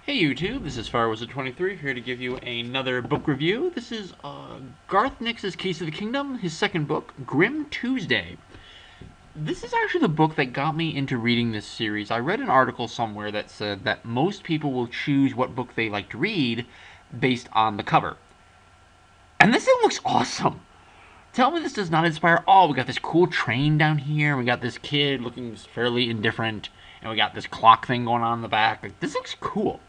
Hey YouTube, this is Firewizard23 here to give you another book review. This is Garth Nix's Case of the Kingdom, his second book, Grim Tuesday. This is actually the book that got me into reading this series. I read an article somewhere that said that most people will choose what book they like to read based on the cover. And this thing looks awesome. Tell me this does not inspire, oh, we got this cool train down here, we got this kid looking fairly indifferent, and we got this clock thing going on in the back. Like, this looks cool.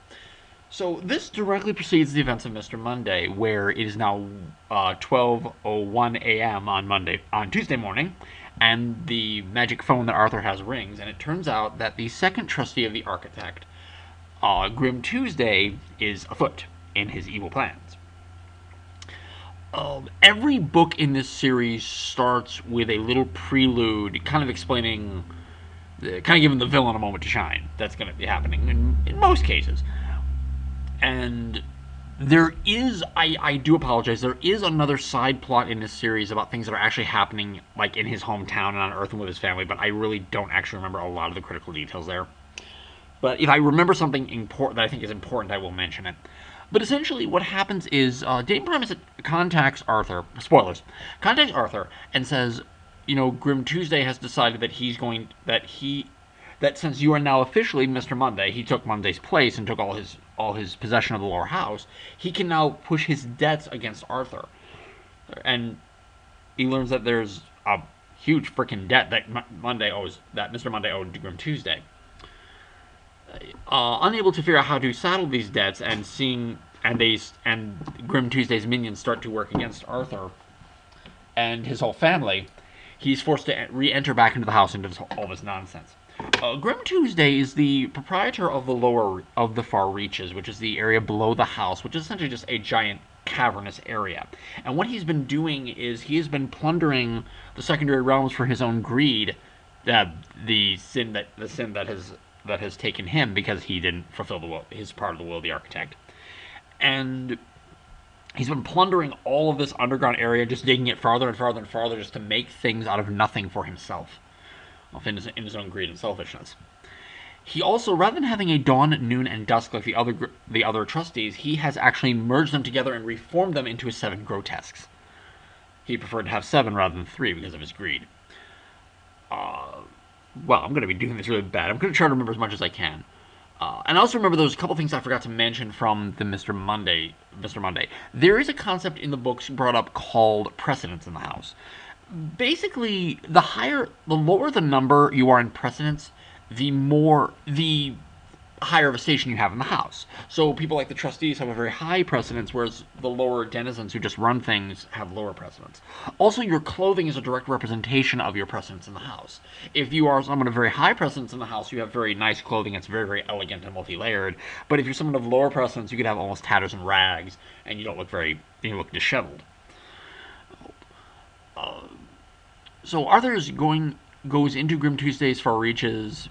So this directly precedes the events of Mr. Monday, where it is now 12:01 a.m. on Tuesday morning, and the magic phone that Arthur has rings, and it turns out that the second trustee of the architect, Grim Tuesday, is afoot in his evil plans. Every book in this series starts with a little prelude, kind of explaining, kind of giving the villain a moment to shine. That's going to be happening in most cases. And there is, I do apologize, there is another side plot in this series about things that are actually happening, like, in his hometown and on Earth and with his family, but I really don't actually remember a lot of the critical details there. But if I remember something important that I think is important, I will mention it. But essentially what happens is, Dame Primus contacts Arthur, spoilers, contacts Arthur and says, you know, Grim Tuesday has decided that since you are now officially Mr. Monday, he took Monday's place and took all his possession of the lower house, he can now push his debts against Arthur. And he learns that there's a huge freaking debt that Mr. Monday owed to Grim Tuesday. Unable to figure out how to settle these debts, and Grim Tuesday's minions start to work against Arthur and his whole family, he's forced to re-enter back into the house into all this nonsense. Grim Tuesday is the proprietor of the Far Reaches, which is the area below the house, which is essentially just a giant cavernous area. And what he's been doing is he has been plundering the secondary realms for his own greed, the sin that has taken him because he didn't fulfill his part of the will of the architect. And he's been plundering all of this underground area, just digging it farther and farther and farther, just to make things out of nothing for himself, in his own greed and selfishness. He also, rather than having a dawn, noon, and dusk like the other trustees, he has actually merged them together and reformed them into his 7 grotesques. He preferred to have 7 rather than 3 because of his greed. Well, I'm going to be doing this really bad. I'm going to try to remember as much as I can. And I also remember there's a couple things I forgot to mention from the Mr. Monday. There is a concept in the books brought up called precedence in the house. Basically, the lower the number you are in precedence, the higher of a station you have in the house. So people like the trustees have a very high precedence, whereas the lower denizens who just run things have lower precedence. Also, your clothing is a direct representation of your precedence in the house. If you are someone of very high precedence in the house, you have very nice clothing. It's very, very elegant and multi-layered. But if you're someone of lower precedence, you could have almost tatters and rags, and you look disheveled. So Arthur goes into Grim Tuesday's Far Reaches,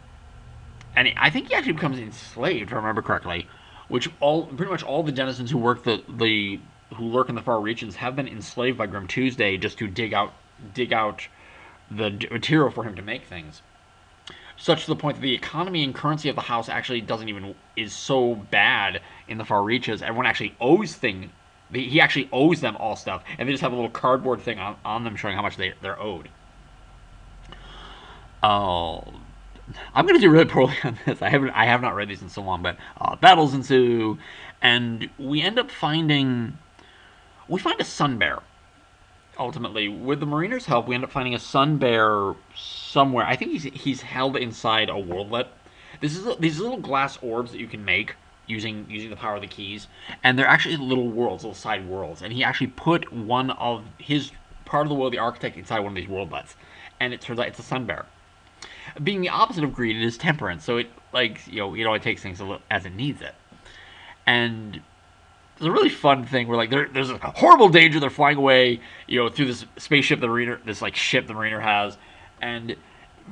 and I think he actually becomes enslaved, if I remember correctly. Which pretty much all the denizens who lurk in the Far Reaches have been enslaved by Grim Tuesday just to dig out the material for him to make things. Such to the point that the economy and currency of the house actually is so bad in the Far Reaches. Everyone actually owes things. He actually owes them all stuff, and they just have a little cardboard thing on them showing how much they're owed. I'm going to do really poorly on this. I have not read these in so long, but battles ensue, and we find a sun bear. Ultimately, with the mariner's help, we end up finding a sun bear somewhere. I think he's held inside a worldlet. These little glass orbs that you can make using the power of the keys, and they're actually little side worlds. And he actually put one of his part of the will of the architect inside one of these worldlets, and it turns out it's a sun bear. Being the opposite of greed, it is temperance, so it only takes things as it needs it. And there's a really fun thing where there's a horrible danger. They're flying away, through this spaceship ship the mariner has, and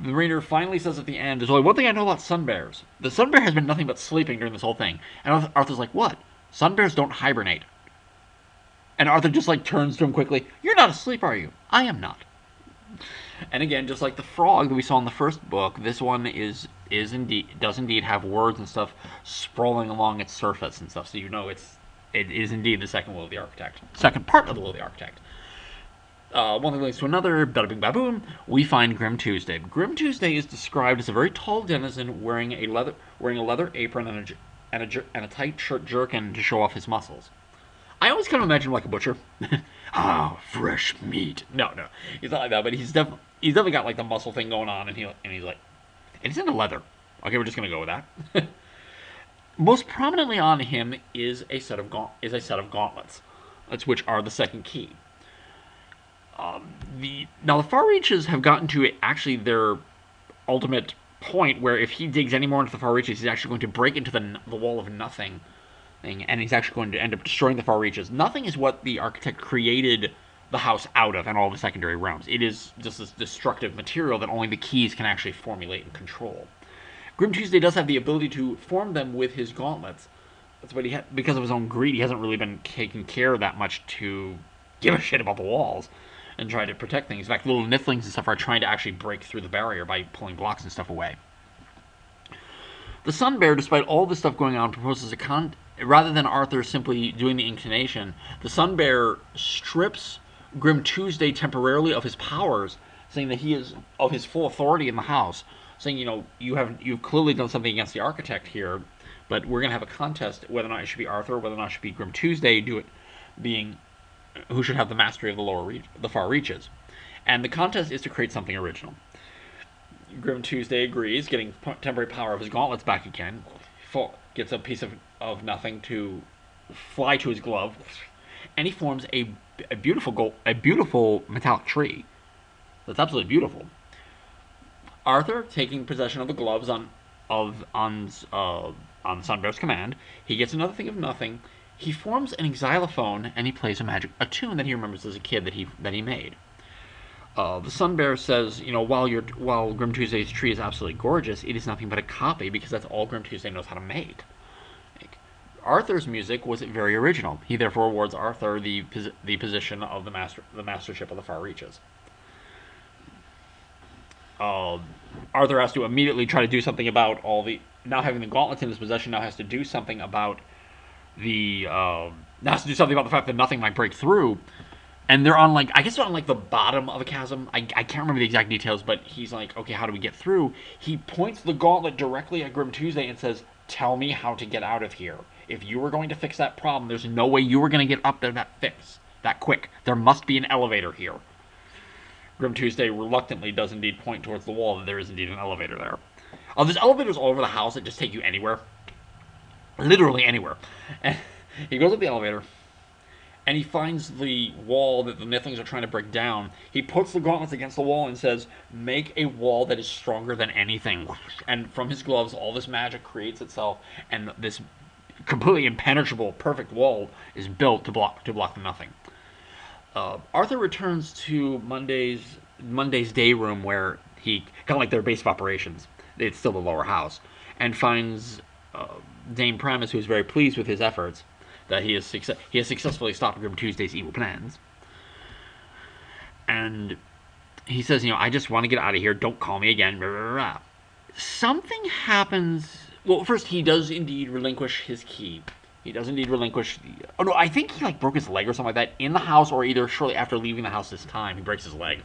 the mariner finally says at the end, "There's only one thing I know about sun bears. The sun bear has been nothing but sleeping during this whole thing." And Arthur's like, "What? Sun bears don't hibernate." And Arthur just turns to him quickly, "You're not asleep, are you?" "I am not." And again, just like the frog that we saw in the first book, this one does indeed have words and stuff sprawling along its surface and stuff. So you know it is indeed the second will of the architect, second part of the will of the architect. One thing leads to another. Bada bing baboom. We find Grim Tuesday. Grim Tuesday is described as a very tall denizen wearing a leather apron and a tight shirt jerkin to show off his muscles. I always kind of imagine him like a butcher. Ah, fresh meat. No, he's not like that, but he's definitely got like the muscle thing going on, and he's like, and he's into leather. Okay, we're just gonna go with that. Most prominently on him is a set of gauntlets, which are the second key. The far reaches have gotten to actually their ultimate point, where if he digs any more into the far reaches, he's actually going to break into the wall of nothing thing, and he's actually going to end up destroying the far reaches. Nothing is what the architect created the house out of and all the secondary realms. It is just this destructive material that only the keys can actually formulate and control. Grim Tuesday does have the ability to form them with his gauntlets. That's what because of his own greed, he hasn't really been taking care that much to give a shit about the walls and try to protect things. In fact, little niflings and stuff are trying to actually break through the barrier by pulling blocks and stuff away. The Sun Bear, despite all this stuff going on, proposes rather than Arthur simply doing the inclination, the Sun Bear strips Grim Tuesday temporarily of his powers, saying that he is of his full authority in the house, saying, you've clearly done something against the architect here, but we're going to have a contest whether or not it should be Arthur or whether or not it should be Grim Tuesday, being who should have the mastery of the far reaches. And the contest is to create something original. Grim Tuesday agrees, getting temporary power of his gauntlets back again, gets a piece of nothing to fly to his glove, and he forms a beautiful metallic tree. That's absolutely beautiful. Arthur, taking possession of the gloves on Sunbear's command, he gets another thing of nothing. He forms an xylophone and he plays a tune that he remembers as a kid that he made. The Sun Bear says, while Grim Tuesday's tree is absolutely gorgeous, it is nothing but a copy because that's all Grim Tuesday knows how to make. Arthur's music was very original. He therefore awards Arthur the position of the mastership of the far reaches. Arthur has to immediately try to do something about now having the gauntlets in his possession. Now has to do something about the fact that nothing might break through. And they're on the bottom of a chasm. I can't remember the exact details, but he's like, okay, how do we get through? He points the gauntlet directly at Grim Tuesday and says, tell me how to get out of here. If you were going to fix that problem, there's no way you were going to get up there that quick. There must be an elevator here. Grim Tuesday reluctantly does indeed point towards the wall, that there is indeed an elevator there. There's elevators all over the house that just take you anywhere. Literally anywhere. And he goes up the elevator, and he finds the wall that the Niflings are trying to break down. He puts the gauntlets against the wall and says, make a wall that is stronger than anything. And from his gloves, all this magic creates itself, and this completely impenetrable, perfect wall is built to block the nothing. Arthur returns to Monday's day room, where he kind of like their base of operations. It's still the lower house, and finds Dame Primus, who is very pleased with his efforts, that he has successfully stopped Grim Tuesday's evil plans. And he says, I just want to get out of here. Don't call me again. Blah, blah, blah. Something happens. Well, first, he does indeed relinquish his key. He does indeed relinquish I think he broke his leg or something like that in the house, or either shortly after leaving the house this time. He breaks his leg.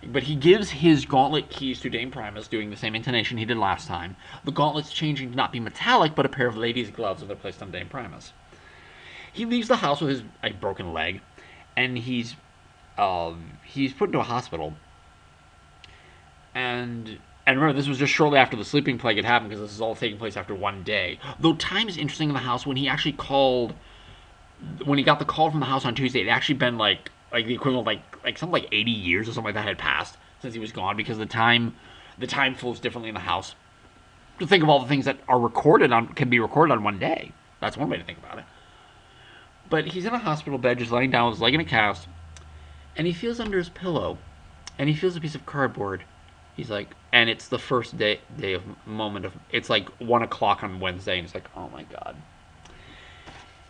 But he gives his gauntlet keys to Dame Primus, doing the same intonation he did last time. The gauntlets changing to not be metallic, but a pair of ladies' gloves that are placed on Dame Primus. He leaves the house with his broken leg, and he's put into a hospital. And remember, this was just shortly after the sleeping plague had happened, because this is all taking place after one day. Though time is interesting in the house. When he got the call from the house on Tuesday, it had actually been the equivalent of something like 80 years or something like that had passed since he was gone, because the time flows differently in the house. To think of all the things that can be recorded on one day. That's one way to think about it. But he's in a hospital bed, just laying down with his leg in a cast, and he feels under his pillow, and he feels a piece of cardboard. He's like, and it's the first it's like 1 o'clock on Wednesday, and he's like, oh my god.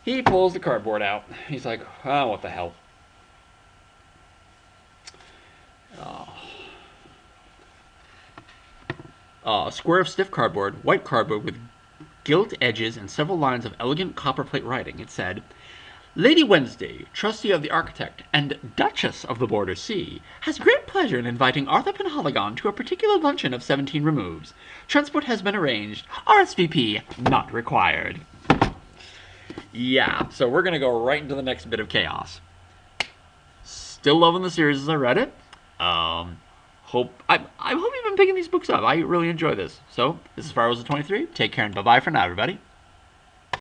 He pulls the cardboard out. He's like, oh, what the hell. Oh. A square of stiff cardboard, white cardboard with gilt edges and several lines of elegant copperplate writing. It said, Lady Wednesday, trustee of the architect and Duchess of the Border Sea, has great pleasure in inviting Arthur Penhaligon to a particular luncheon of 17 removes. Transport has been arranged. RSVP not required. Yeah, so we're going to go right into the next bit of chaos. Still loving the series as I read it. I hope you've been picking these books up. I really enjoy this. So, this is Firewizard23. Take care and bye-bye for now, everybody.